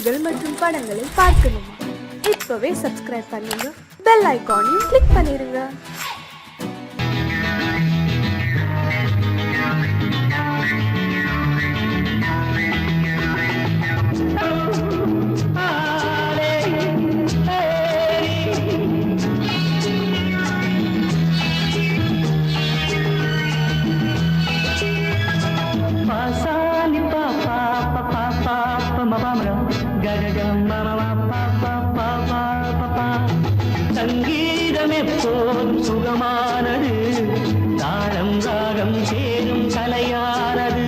பாடல்கள் மற்றும் படங்களை பார்க்கணுமா? இப்பவே சப்ஸ்கிரைப் பண்ணுங்க, பெல் ஐகானையும் கிளிக் பண்ணிருங்க. சங்கீதம் எப்போதும் சுகமானது, தாளம் ராகம் சேரும் கலையானது.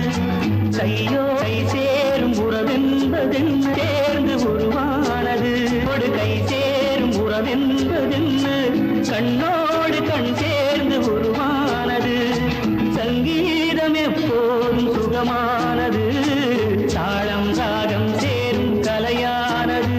கையோ கை சேரும் உறவென்பதென்ன, சேர்ந்து உருவானது. ஒரு கை சேரும் உறவென்பதென்ன, கண்ணோடு கண் சேர்ந்து உருவானது. சங்கீதம் எப்போதும் சுகமானது, தாளம் ராகம் சேரும் கலையானது.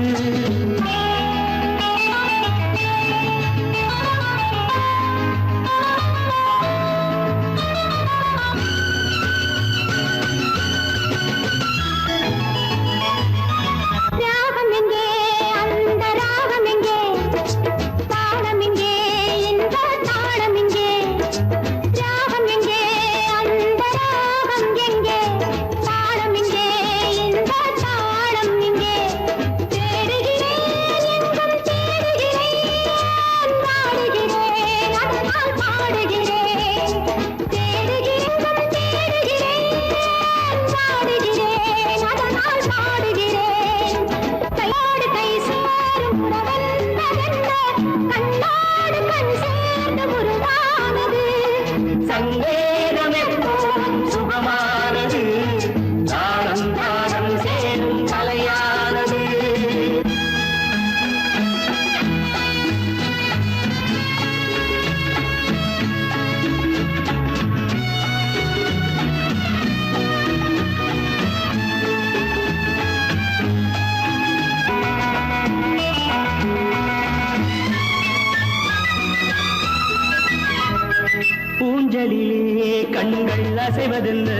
சங்கீதம் எப்போதும் சுகமானது, தாளம் ராகம் சேரும் கலையானது. ஊஞ்சலிலே கண்கள் அசைவதென்ன,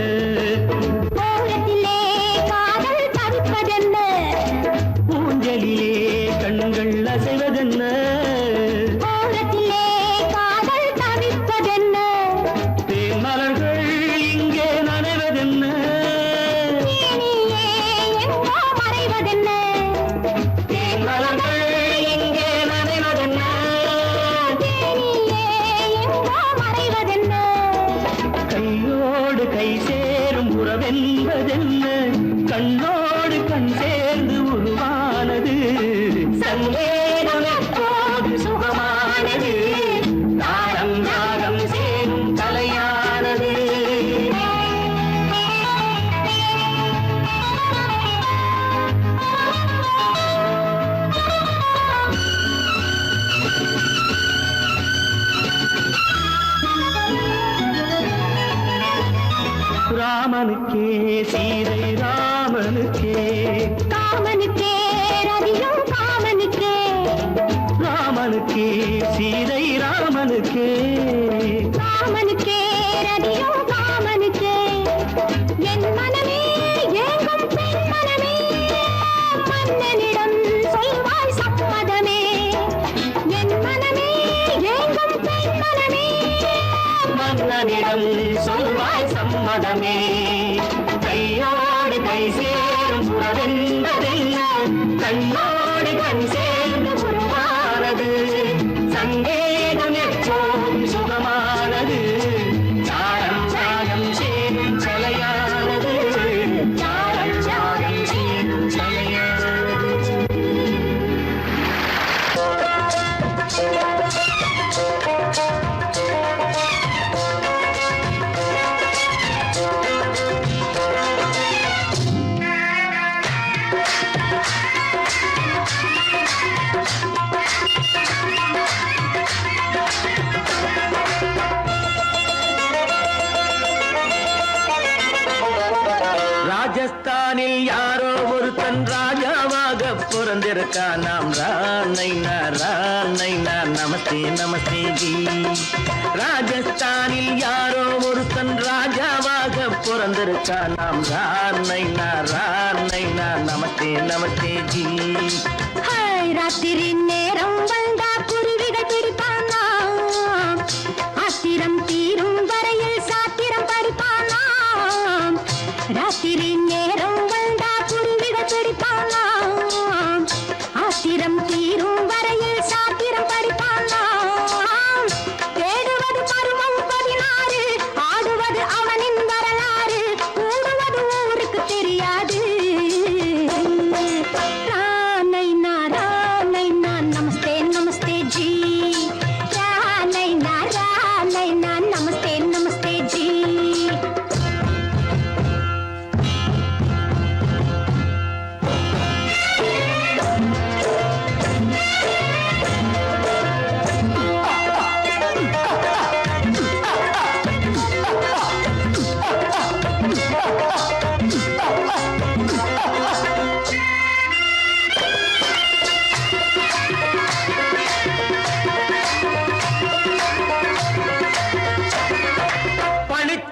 ஓரத்திலே காதல் தவிப்பதென்ன. ஊஞ்சலிலே கண்கள் அசைவதென்ன, ஓரத்திலே காதல் தவிப்பதென்ன. தேன்மலர்கள் இங்கே நனைவதென்ன, தேனியே எங்கோ மறைவதென்ன. தேன்மலர்கள் இங்கே நனைவதென்ன. தேனியே எங்கோ மறைவதென்ன. கையோடு கை சேரும் உறவென்பதென்ன, கண்ணோடு கண் சேர்ந்து உருவானது. சங்கீதம் எப்போது சுகமானது, தாளம் ராகம் சேரும் கலையானது. ராமனுக்கே சீதை ராமனுக்கே, காமனுக்கே ரதியும் காமனுக்கே. ராமனுக்கே சீதை ராமனுக்கே. காமனுக்கே ரதியும் காமனுக்கே. என் மனமே ஏங்கும் பெண் மனமே, மன்னனிடம் சொல்வாய் சம்மதமே. என் மனமே ஏங்கும் பெண் மனமே, மன்னனிடம் சொல்வாய் சம்மதமே. கையோடு கை சேரும் உறவென்பதென்ன, கண்ணோடு கண் சேர்ந்து உருவானது. சங்கீதம் எப்போதும் சுகமானது, தாளம் ராகம் சேரும் கலையானது. தாளம் ராகம் சேரும் கலையானது. ராஜஸ்தானில் யாரோ ஒருத்தன் ராஜாவாக பிறந்திருக்கான். நாம் ராணைனா நமஸ்தே நமஸ்தே ஜி. ராஜஸ்தானில் யாரோ ஒருத்தன் ராஜாவாக பிறந்திருக்கா நாம் ரானைனா ரானைனா நமஸ்தே நமஸ்தே ஜி. ராத்திரி நேரம் வந்தா குருவிகள் பிடிப்பானா, ஆத்திரம் தீரும் வரையில் சாத்திரம் படிப்பானா. ராத்திரி நேரம் வந்தா குருவிகள் பிடிப்பானா, ஆத்திரம் தீரும் வரையில் சாத்திரம் படிப்பானா. தேடுவது பருவம் 16, ஆடுவது அவனின் வரலாறு, கூடுவது ஊருக்கு தெரியாது. நமஸ்தே நமஸ்தே ஜி, நமஸ்தே நமஸ்தே ஜி.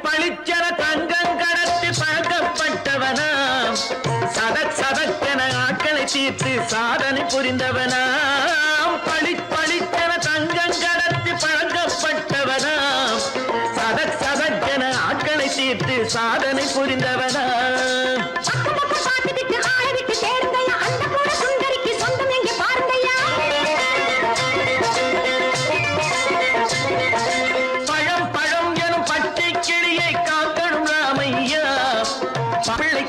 பளிச்சென தங்கம் கடத்தி பழக்கப்பட்டவனா, சதக் சதக்கென ஆட்களை தீர்த்து சாதனை புரிந்தவனாம். பளிச்சென தங்கம் கடத்தி பழக்கப்பட்டவனா, சதக் சதக்கென ஆட்களை தீர்த்து சாதனை புரிந்தவனா.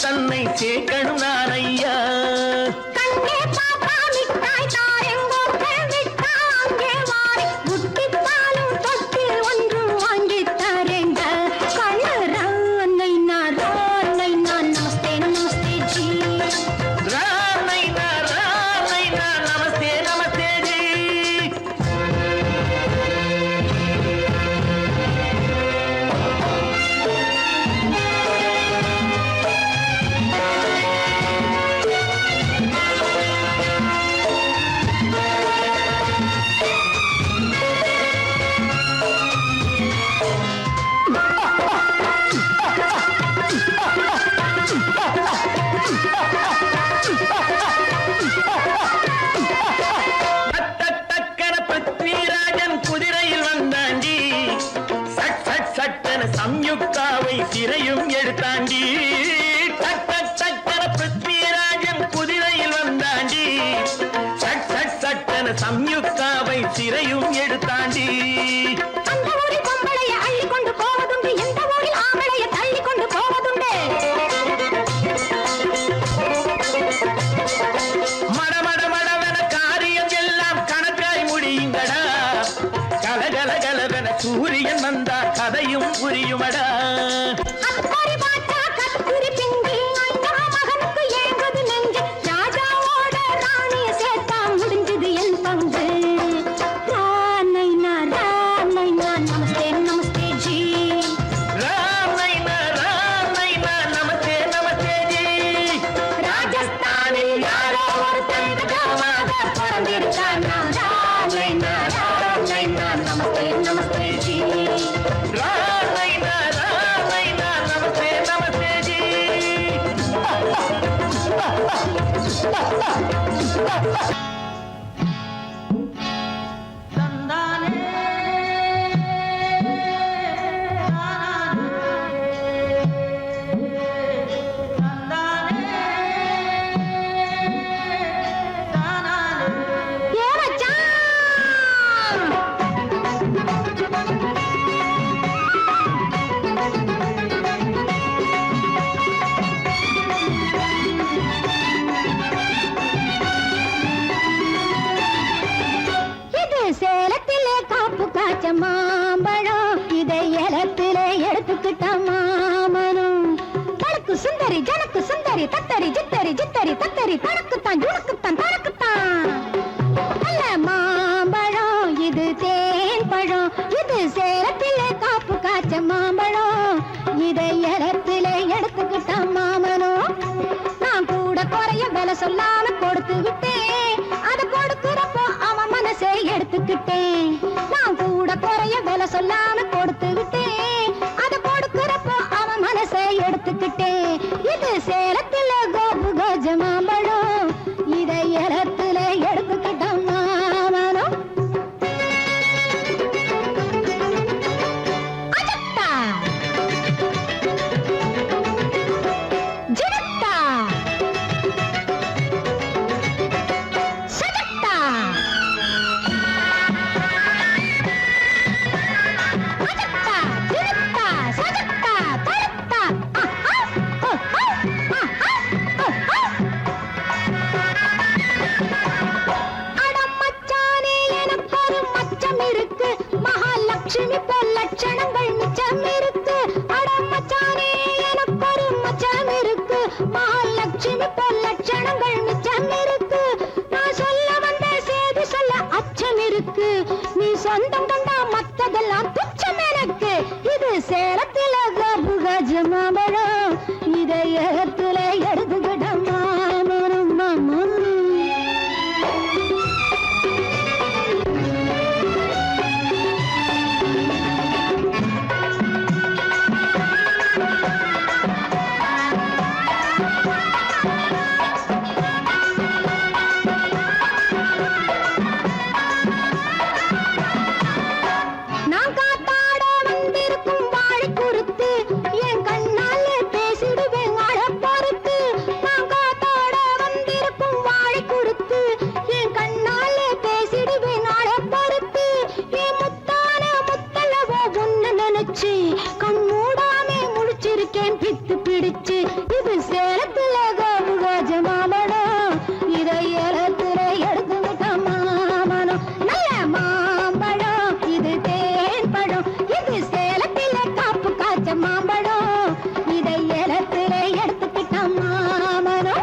தன்னை சேர்க்கணும் நான் ஐயா. கண்ணே பாப்பா மிட்டாய் தாரெங்கோ விட்டா அங்கே வாரி, முட்டித்தாலும் தொட்டில் ஒன்று வாங்கி தரேங்க. கண்ணு ரானைனா நமஸ்தே நமஸ்தே ஜி. ரானைனா நமஸ்தே நமஸ்தே ஜி. சம்யுக்தாவை சிறையும் எடுத்தாண்டி. சட்டன பிருத்விராஜன் குதிரையில் வந்தாண்டி. சட்டன சம்யுக்தாவை சிறையும் எடுத்தாண்டி. அந்த ஊரில் பொம்பளைய அள்ளி கொண்டு போவதுண்டு, எந்த ஊரில் ஆம்பளைய தள்ளி கொண்டு போவதுண்டு. மடமடவென காரியம் எல்லாம் கணக்காய் முடியுங்கடா. கலகலகலவென சூரியன் வந்தா கதையும் புரியுமடா. அப்பாரி பாட்டா கத்திரி பிங்கி, ஐயா மகனுக்கு ஏங்குது நெஞ்சு. ராஜாவோட ராணிய சேர்த்தா முடிஞ்சது என் பங்கு. ரானைனா நமஸ்தே நமஸ்தே ஜி. ரானைனா நமஸ்தே நமஸ்தே ஜி. ராஜஸ்தானில் யாரோ ஒருத்தன் ராஜாவாக பிறந்திருக்கானா. ரானைனா நமஸ்தே நமஸ்தே ஜி. ரானைனா நமஸ்தே நமஸ்தே ஜி. ஏ மச்சான், இது சேலத்திலே காப்பு காய்ச்ச மாம்பழம், இதை ஏலத்திலே எடுத்துக்கிட்ட மாமனும். தனக்கு சுந்தரி ஜனக்கு சுந்தரி, தத்தரி ஜித்தரி ஜித்தரி தத்தரி, தனக்குத்தான் ஜுனக்குத்தான் தனக்குத்தான். நல்ல மாம்பழம் இது தேன் பழம், இது சேலத்திலே காப்பு காய்ச்ச மாம்பழம், இதை ஏலத்திலே எடுத்துக்கிட்ட மாமனும். நான் கூட குறைய விலை சொல்லாம கொடுத்து விட்டேன், அது கொடுக்கிறப்போ அவன் மனசை எடுத்துக்கிட்டேன். நான் கூட குறைய விலை சொல்லாம கொடுத்து விட்டேன், அது கொடுக்கிறப்போ அவன் மனசை சொந்தம் கண்டா மத்ததெல்லாம் துச்சம் எனக்கு. இது சேலத்தில கபுகஜ மாம்பழம், இதயத்துல எடுத்துக்கிட்ட மாமரம் மாமரம். கண்மூடாமே முழிச்சிருக்கேன் பித்து பிடிச்சு. இது சேலத்துல கபுகஜ மாம்பழம், இதயத்துல எடுத்துக்கிட்ட மாமரம். நல்ல மாம்பழம் இது தேன் பழம், இது சேலத்துல காப்பு காய்ச்ச மாம்பழம், இதயத்துல எடுத்துக்கிட்ட மாமரம்.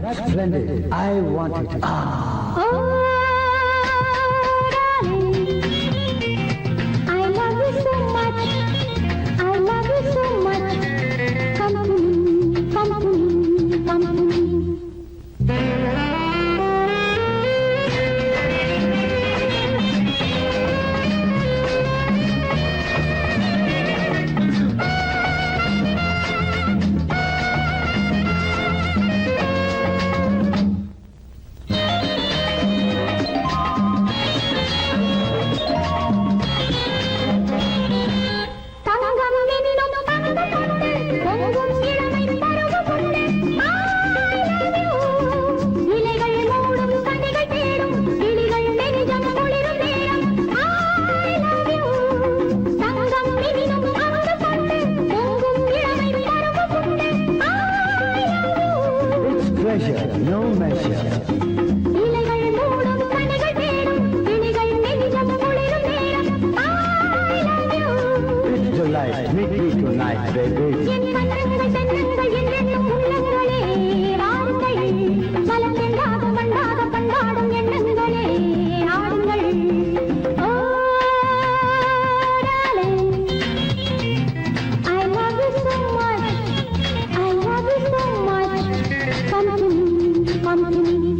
That's splendid. I want it. Oh, darling, I love you so much. I love you so much. Come to me, come to me, come to me. தங்கம் என்னும் பந்து கொண்டு பொங்கும் இளமை பருவ கொண்டு I love you. இலைகள் மூடும் கனிகள் தேடும் கிளிகள் நெஞ்சம் குளிரும் நேரம் I love you. தங்கம் என்னும் பந்து கொண்டு பொங்கும் இளமை பருவ கொண்டு I love you. It's pleasure, no measure. இலைகள் மூடும் கனிகள் தேடும் கிளிகள் நெஞ்சம் குளிரும் நேரம் I love you. It's delight. Meet me tonight, baby. என் மன்றங்கள் தென்னங்கள் என்றென்னும் உள்ளங்களே வாருங்கள் மலர்ந்தெண்டாக மண்டாக பண்பாடும் எண்ணங்களே நாடுங்கள் ஓ darling, I love you so much. I love you so much. Come to me, come to me.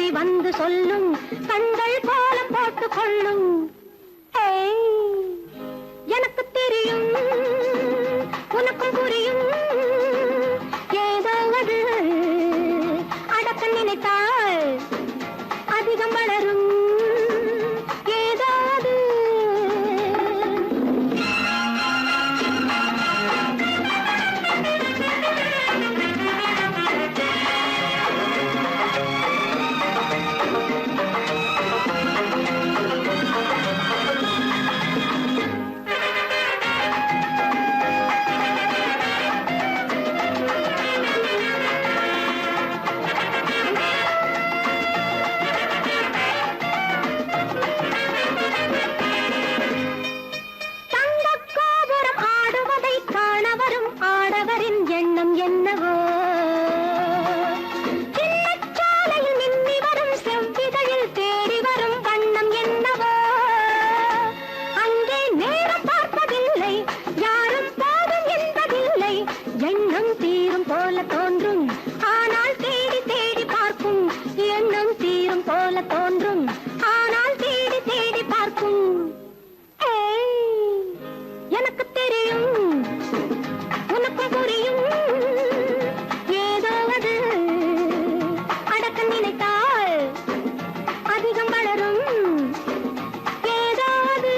கதை வந்து சொல்லும் கண்கள் கோலம் போட்டுக் கொள்ளும் ஏய், எனக்கு தெரியும் உனக்கும் புரியும் ஏதோ அது அடக்க நினைத்தால் அதிகம் வளரும் ஏதோ அது என்னவோ சின்னச்சாலையில் மின்னி வரும் செவ்விதழில் தேடி வரும் வண்ணம் என்னவோ அங்கே நேரம் பார்ப்பதில்லை யாரும் போதும் என்பதில்லை எண்ணம் தீரும் போல தோன்றும் ஆனால் தேடி தேடி பார்க்கும் எண்ணம் தீரும் போல தோன்றும் ஆனால் தேடி தேடி பார்க்கும் ஏய், எனக்கு தெரியும் உனக்கும் புரியும் ஏதோ அது அடக்க நினைத்தால் அதிகம் வளரும் ஏதோ அது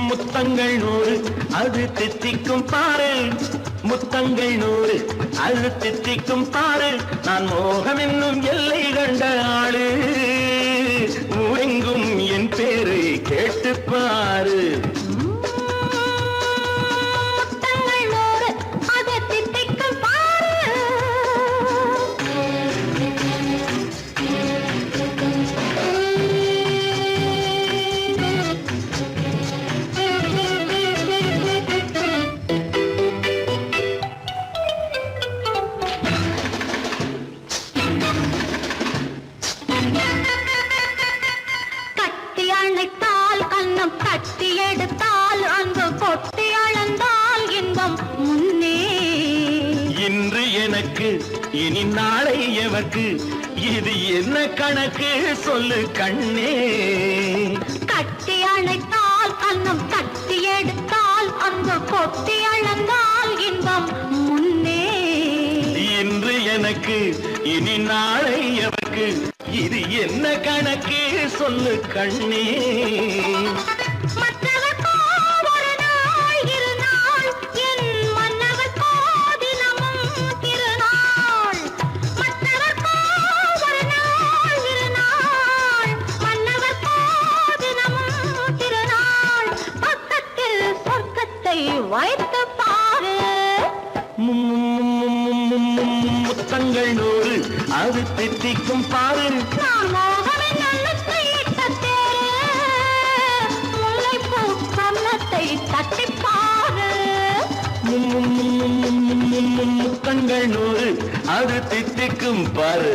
முத்தங்கள் நூறு அது தித்திக்கும் பாரு முத்தங்கள் நூறு அது தித்திக்கும் பாரு நான் மோகம் என்னும் எல்லை கண்ட ஆளு ஊரெங்கும் என் பேரை கேட்டு பாரு கட்டி எடுத்தால் அங்கு கொட்டி அளந்தால் இன்பம் முன்னே இன்று எனக்கு இனி நாளை எவர்க்கு இது என்ன கணக்கு சொல்லு கண்ணே கட்டி அணைத்தால் கண்ணம் கட்டி எடுத்தால் அங்கு கொட்டி அளந்தால் இன்பம் முன்னே இன்று எனக்கு இனி நாளை எவர்க்கு இது என்ன கணக்கு சொல்லு கண்ணே மற்றவர்க்கோ ஒரு நாள் இருநாள் என் மன்னவர்க்கோ தினமும் திருநாள் மற்றவர்க்கோ ஒரு நாள் இருநாள் மன்னவர்க்கோ தினமும் திருநாள் பக்கத்தில் சொர்க்கத்தை வைத்து பாரு முத்தங்கள் நூறு அது தித்திக்கும் பாரு நான் மோகனின் நல்லத்தை இட்ட தேரு முல்லைப்பூ கன்னத்தை தட்டிப் பாரு முத்தங்கள் நூறு அது தித்திக்கும் பாரு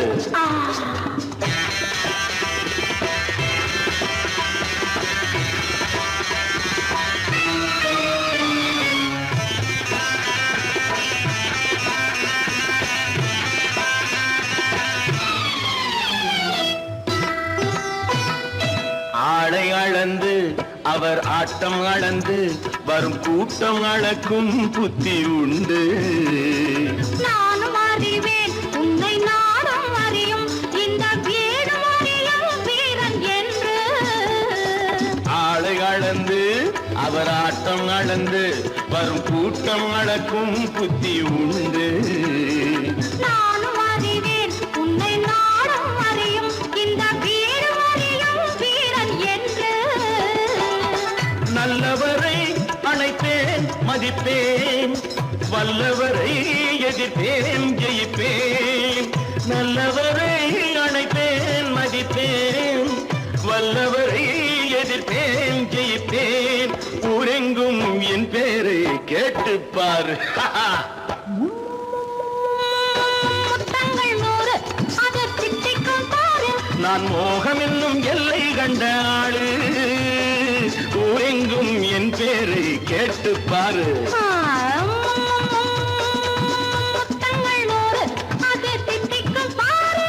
ஆடை அளந்து அவர் ஆட்டம் அளந்து வரும் கூட்டம் அளக்கும் புத்தி உண்டு. நானும் அறிவேன் உன்னை நாடும் அறியும் இந்த வீடும் அறியும் வீரன் என்று. ஆளை அளந்து அவர் ஆட்டம் அளந்து வரும் கூட்டம் அளக்கும் புத்தி உண்டு. நானும் அறிவேன் உன்னை நாடும் அறியும் இந்த வீடும் அறியும் வீரன் என்று. நல்லவரை அணைப்பேன் மதிப்பேன், வல்லவரை எதிர்ப்பேன் ஜெயிப்பேன். நல்லவரை அணைப்பேன் மதிப்பேன், வல்லவரை எதிர்ப்பேன் ஜெயிப்பேன். ஊரெங்கும் என் பேரை கேட்டுப்பார். முத்தங்கள் 100 அது திட்டிக்கும் பாரு. நான் மோகம் என்னும் எல்லை கண்ட ஆளு. ஊரெங்கும் என் பேரை கேட்டுப்பாரு. முத்தங்கள் 100 அது திட்டிக்கும் பாரு.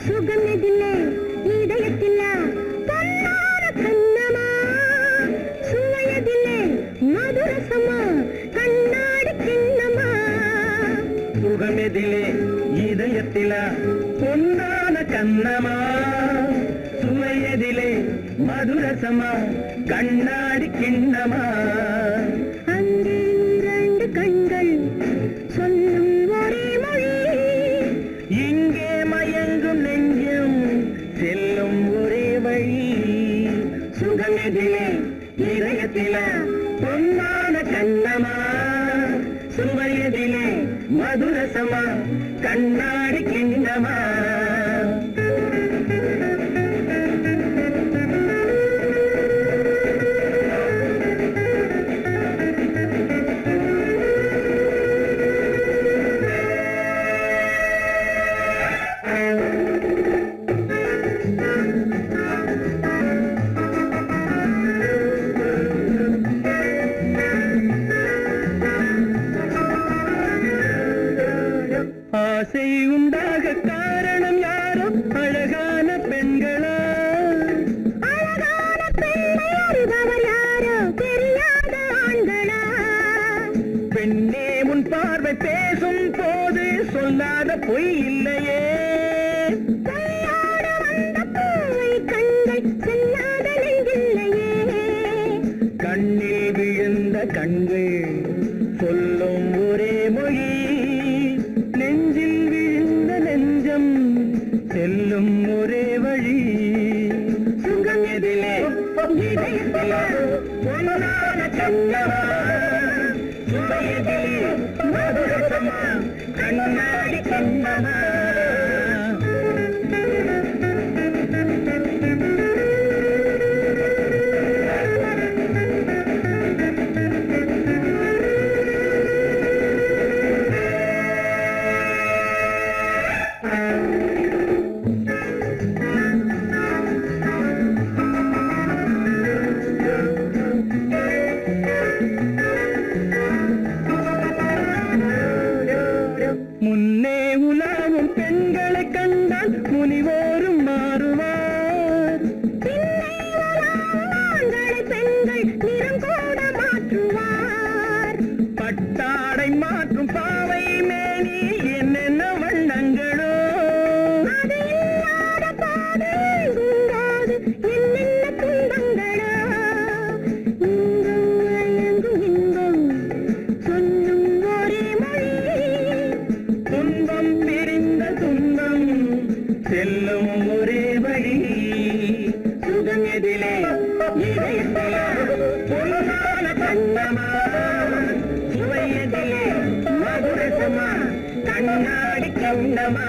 சுகமெதிலே இதயத்தில பொன்னார கண்ணமா, சுவையதிலே மதுரசமா கண்ணாடி கிண்ணமா. சுகமெதிலே இதயத்தில பொன்னான கண்ணமா, சுவையதிலே மதுரசமா கண்ணாடி கிண்ணமா. அங்கே 2 கண்கள் சொல்லும் ஒரே மொழி, இங்கே மயங்கும் நெஞ்சம் செல்லும் ஒரே வழி. சுகமெதிலே இதயத்தில பொன்னான கண்ணமா, சுவையதிலே மதுரசமா கண்ணாடி கிண்ணமா. ஆசை உண்டாக காரணம் யாரோ அழகான பெண்களா? அழகான பெண்ணை அறிபவர் யாரோ தெரியாத ஆண்களா? பெண்ணே உன் பார்வை பேசும் போது சொல்லாத பொய் இல்லையே. கையோடு வந்த பூவை கண்கள் செல்லாத நெஞ்சில்லையே. கண்ணில் விழுந்த கண்கள் சொல்லும் ஒரே மொழி, நெஞ்சில் விழுந்த நெஞ்சம் செல்லும் ஒரே வழி. சுகம் எதிலே இதயத்தில பொன்னான கண்ணமா, சுவையதிலே மதுரசமா கண்ணாடி கண்ணமா. முன்னே உலாவும் பெண்களை கண்டால் முனிவோரும் மாறுவார். பின்னை உலாவும் ஆண்களை பெண்கள் நிறம் கூட மாற்றுவார். பட்டாடை மாற்றும் பாவை மேனி என்னென்ன வண்ணங்களோ. அது இல்லாத பாதை உண்டாது என்னென்ன துன்பங்களோ. இங்கும் அயங்கும் இன்பம் சொல்லும் ஒரே மொழி, துன்பம் பிரிந்த துன்பம் செல்லும் ஒரே வழி. சுகம் எதிலே இதயத்தில பொன்னான கண்ணமா, சுவையதிலே மது வண்ணமா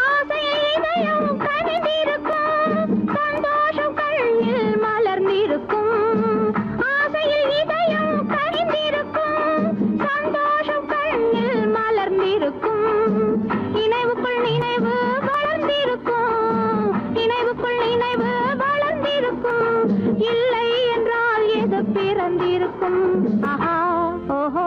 ஆசை இதயம் கனிந்திருக்கும் சந்தோஷ இல்லை என்றால் எது பிறந்திருக்கும் ஆஹா ஓஹோ